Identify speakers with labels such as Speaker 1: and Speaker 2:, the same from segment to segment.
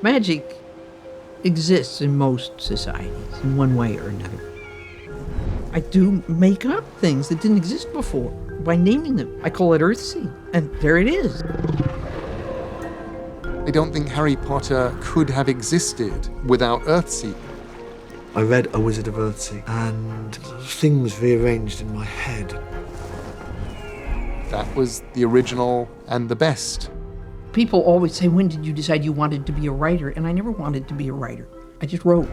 Speaker 1: Magic exists in most societies in one way or another. I do make up things that didn't exist before by naming them. I call it Earthsea, and there it is.
Speaker 2: I don't think Harry Potter could have existed without Earthsea.
Speaker 3: I read A Wizard of Earthsea, and things rearranged in my head.
Speaker 2: That was the original and the best.
Speaker 1: People always say, when did you decide you wanted to be a writer? And I never wanted to be a writer. I just wrote.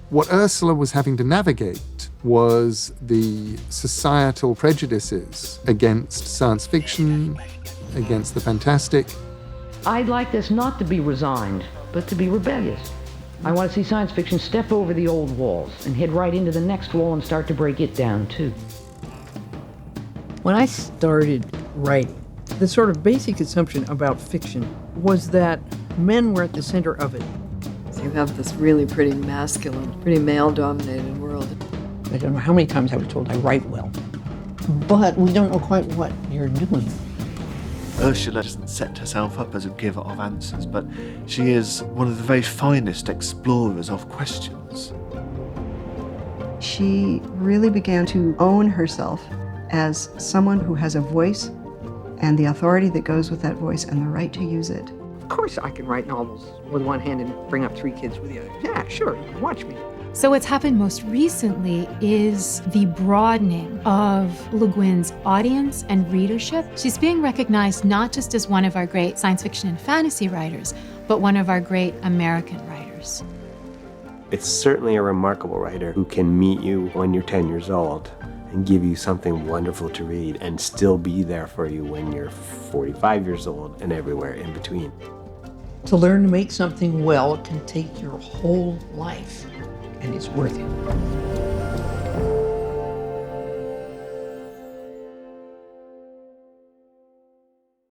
Speaker 2: What Ursula was having to navigate was the societal prejudices against science fiction, against the fantastic.
Speaker 4: I'd like this not to be resigned, but to be rebellious. I want to see science fiction step over the old walls and head right into the next wall and start to break it down, too.
Speaker 1: When I started writing, the sort of basic assumption about fiction was that men were at the center of it.
Speaker 5: So you have this really pretty masculine, pretty male-dominated world.
Speaker 1: I don't know how many times I was told I write well, but we don't know quite what you're doing.
Speaker 3: Ursula doesn't set herself up as a giver of answers, but she is one of the very finest explorers of questions.
Speaker 6: She really began to own herself as someone who has a voice and the authority that goes with that voice and the right to use it.
Speaker 1: Of course I can write novels with one hand and bring up 3 kids with the other. Yeah, sure, watch me.
Speaker 7: So what's happened most recently is the broadening of Le Guin's audience and readership. She's being recognized not just as one of our great science fiction and fantasy writers, but one of our great American writers.
Speaker 8: It's certainly a remarkable writer who can meet you when you're 10 years old and give you something wonderful to read and still be there for you when you're 45 years old and everywhere in between.
Speaker 1: To learn to make something well can take your whole life, and it's worth it.